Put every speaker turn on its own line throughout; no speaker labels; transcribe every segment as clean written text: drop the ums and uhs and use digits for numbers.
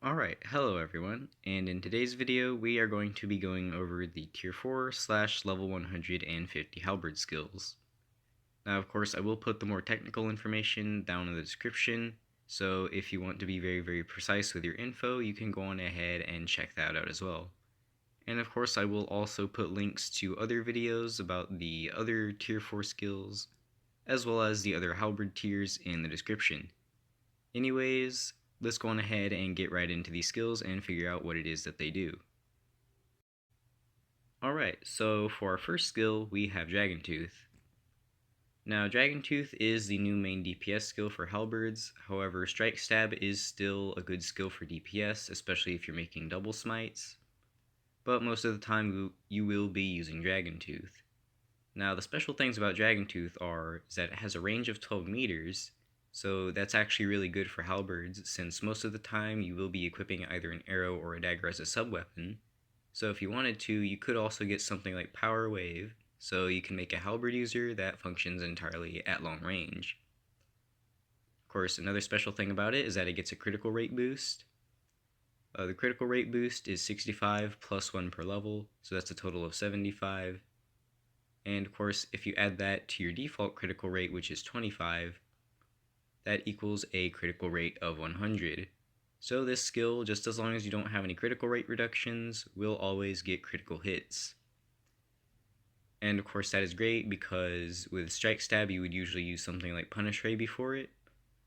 Alright, hello everyone, and in today's video we are going to be going over the tier 4 / level 150 Halberd skills. Now of course I will put the more technical information down in the description, so if you want to be very precise with your info you can go on ahead and check that out as well. And of course I will also put links to other videos about the other tier 4 skills, as well as the other Halberd tiers in the description. Anyways, let's go on ahead and get right into these skills and figure out what it is that they do. Alright, so for our first skill, we have Dragon Tooth. Now, Dragon Tooth is the new main DPS skill for Halberds, however, Strike Stab is still a good skill for DPS, especially if you're making double smites, but most of the time you will be using Dragon Tooth. Now, the special things about Dragon Tooth is that it has a range of 12 meters, so that's actually really good for halberds, since most of the time you will be equipping either an arrow or a dagger as a sub-weapon. So if you wanted to, you could also get something like Power Wave, so you can make a halberd user that functions entirely at long range. Of course, another special thing about it is that it gets a critical rate boost. The critical rate boost is 65 plus 1 per level, so that's a total of 75. And of course, if you add that to your default critical rate, which is 25, that equals a critical rate of 100. So this skill, just as long as you don't have any critical rate reductions, will always get critical hits. And of course that is great because with Strike Stab you would usually use something like Punish Ray before it,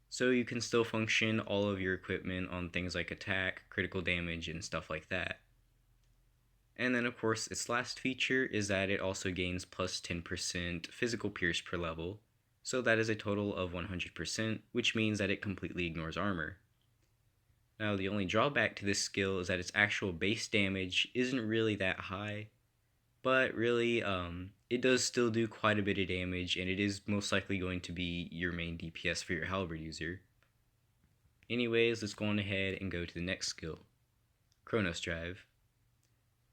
so you can still function all of your equipment on things like attack, critical damage, and stuff like that. And then of course its last feature is that it also gains plus 10% physical pierce per level, so that is a total of 100%, which means that it completely ignores armor. Now the only drawback to this skill is that its actual base damage isn't really that high, but really it does still do quite a bit of damage, and it is most likely going to be your main DPS for your halberd user. Anyways, let's go on ahead and go to the next skill, Chronos Drive.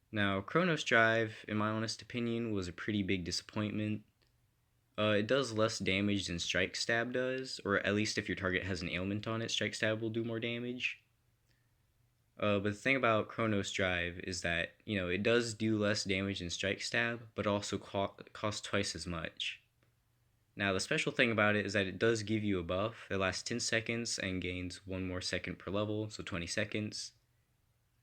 Now Chronos Drive, in my honest opinion, was a pretty big disappointment. It does less damage than Strike Stab does, or at least if your target has an ailment on it, Strike Stab will do more damage. But the thing about Chronos Drive is that, it does do less damage than Strike Stab, but also costs twice as much. Now, the special thing about it is that it does give you a buff that lasts 10 seconds and gains 1 more second per level, so 20 seconds.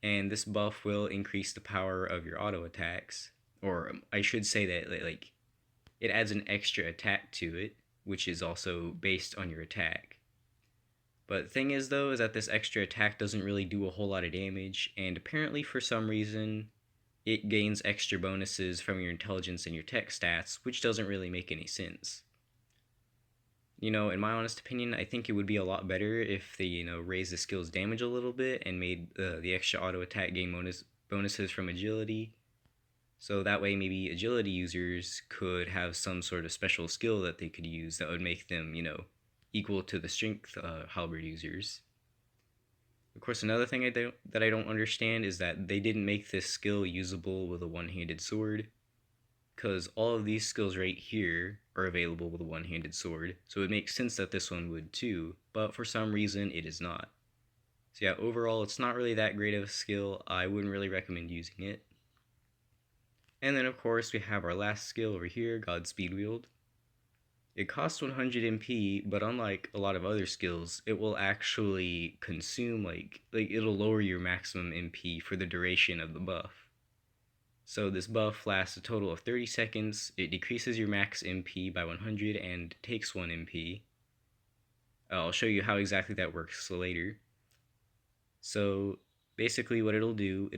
And this buff will increase the power of your auto attacks, or I should say that, it adds an extra attack to it, which is also based on your attack. But the thing is though, is that this extra attack doesn't really do a whole lot of damage, and apparently for some reason, it gains extra bonuses from your intelligence and your tech stats, which doesn't really make any sense. In my honest opinion, I think it would be a lot better if they, raised the skill's damage a little bit and made the extra auto attack gain bonuses from agility. So that way maybe agility users could have some sort of special skill that they could use that would make them, equal to the strength halberd users. Of course, another thing that I don't understand is that they didn't make this skill usable with a one-handed sword, because all of these skills right here are available with a one-handed sword, so it makes sense that this one would too, but for some reason it is not. So yeah, overall it's not really that great of a skill. I wouldn't really recommend using it. And then of course we have our last skill over here, Godspeed wield. It costs 100 MP, but unlike a lot of other skills, it will actually consume, it'll lower your maximum MP for the duration of the buff. So this buff lasts a total of 30 seconds, it decreases your max MP by 100 and takes 1 MP. I'll show you how exactly that works later. So basically what it'll do,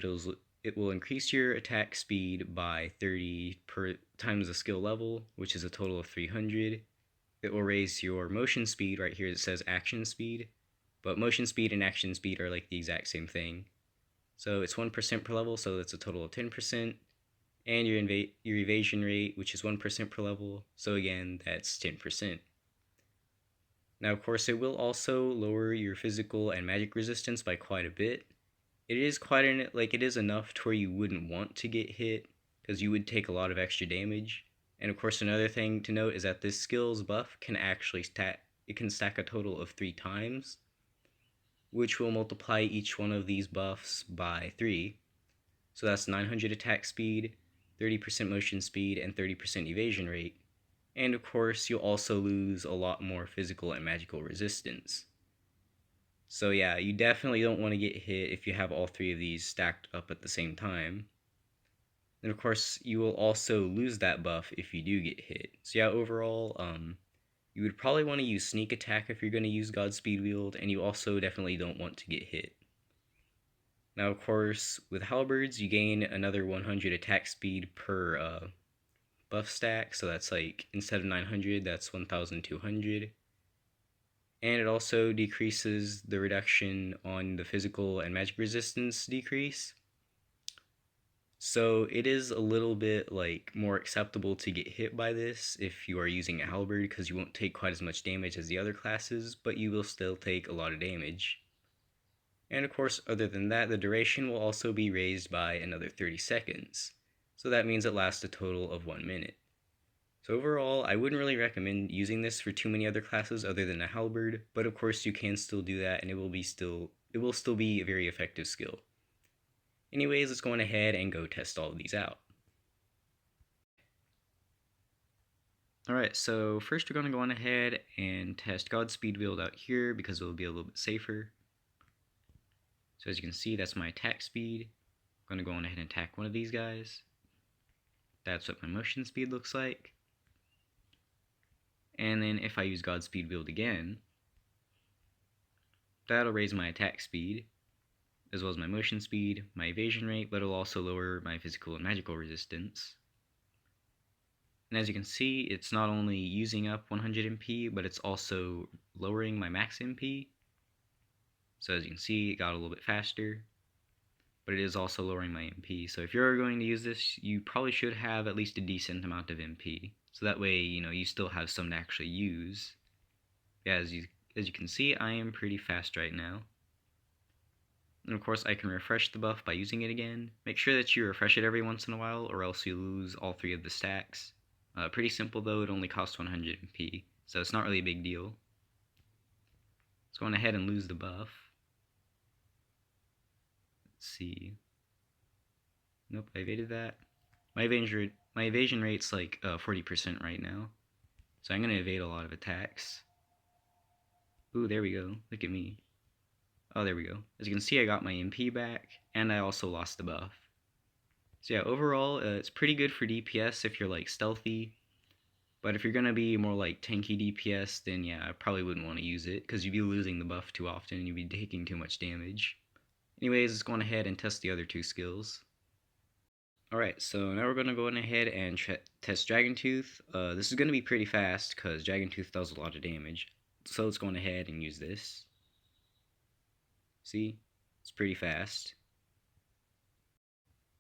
it will increase your attack speed by 30 times the skill level, which is a total of 300. It will raise your motion speed. Right here it says action speed, but motion speed and action speed are like the exact same thing. So it's 1% per level, so that's a total of 10%. And your evasion rate, which is 1% per level, so again, that's 10%. Now, of course, it will also lower your physical and magic resistance by quite a bit. It is enough to where you wouldn't want to get hit, because you would take a lot of extra damage. And of course, another thing to note is that this skill's buff can actually stack a total of 3 times, which will multiply each one of these buffs by 3. So that's 900 attack speed, 30% motion speed, and 30% evasion rate. And of course, you'll also lose a lot more physical and magical resistance. So yeah, you definitely don't want to get hit if you have all 3 of these stacked up at the same time. And of course, you will also lose that buff if you do get hit. So yeah, overall, you would probably want to use sneak attack if you're going to use Godspeed wield, and you also definitely don't want to get hit. Now, of course, with halberds, you gain another 100 attack speed per buff stack, so that's like, instead of 900, that's 1200. And it also decreases the reduction on the physical and magic resistance decrease. So it is a little bit like more acceptable to get hit by this if you are using a halberd, because you won't take quite as much damage as the other classes, but you will still take a lot of damage. And of course, other than that, the duration will also be raised by another 30 seconds. So that means it lasts a total of 1 minute. So overall, I wouldn't really recommend using this for too many other classes other than a halberd, but of course you can still do that, and it will still be a very effective skill. Anyways, let's go on ahead and go test all of these out. Alright, so first we're going to go on ahead and test Godspeed wield out here because it will be a little bit safer. So as you can see, that's my attack speed. I'm going to go on ahead and attack one of these guys. That's what my motion speed looks like. And then if I use Godspeed wield again, that'll raise my attack speed, as well as my motion speed, my evasion rate, but it'll also lower my physical and magical resistance. And as you can see, it's not only using up 100 MP, but it's also lowering my max MP. So as you can see, it got a little bit faster, but it is also lowering my MP. So if you're going to use this, you probably should have at least a decent amount of MP. So that way, you still have some to actually use. Yeah, as you can see, I am pretty fast right now. And of course, I can refresh the buff by using it again. Make sure that you refresh it every once in a while, or else you lose all 3 of the stacks. Pretty simple though, it only costs 100 MP, so it's not really a big deal. Let's go on ahead and lose the buff. Let's see. Nope, I evaded that. My evasion rate's like 40% right now, so I'm going to evade a lot of attacks. Ooh, there we go. Look at me. Oh, there we go. As you can see, I got my MP back, and I also lost the buff. So yeah, overall, it's pretty good for DPS if you're like stealthy. But if you're going to be more like tanky DPS, then yeah, I probably wouldn't want to use it, because you'd be losing the buff too often and you'd be taking too much damage. Anyways, let's go on ahead and test the other 2 skills. Alright, so now we're going to go on ahead and test Dragon Tooth. This is going to be pretty fast, because Dragon Tooth does a lot of damage. So let's go on ahead and use this. See? It's pretty fast.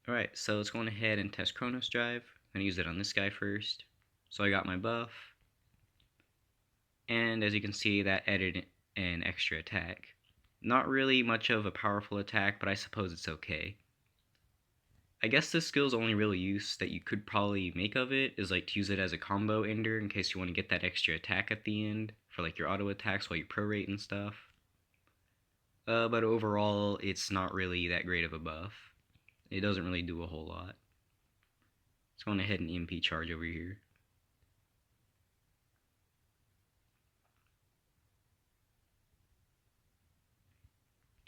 Alright, so let's go on ahead and test Chronos Drive. I'm going to use it on this guy first. So I got my buff. And as you can see, that added an extra attack. Not really much of a powerful attack, but I suppose it's okay. I guess this skill's only real use that you could probably make of it is like to use it as a combo ender in case you want to get that extra attack at the end for like your auto attacks while you prorate and stuff. But overall, it's not really that great of a buff. It doesn't really do a whole lot. Let's go on ahead and EMP charge over here.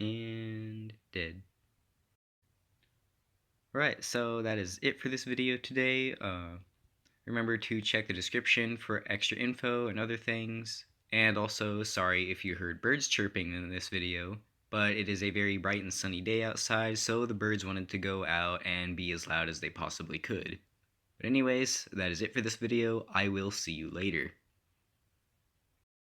And dead. Alright, so that is it for this video today. Remember to check the description for extra info and other things. And also, sorry if you heard birds chirping in this video, but it is a very bright and sunny day outside, so the birds wanted to go out and be as loud as they possibly could. But anyways, that is it for this video. I will see you later.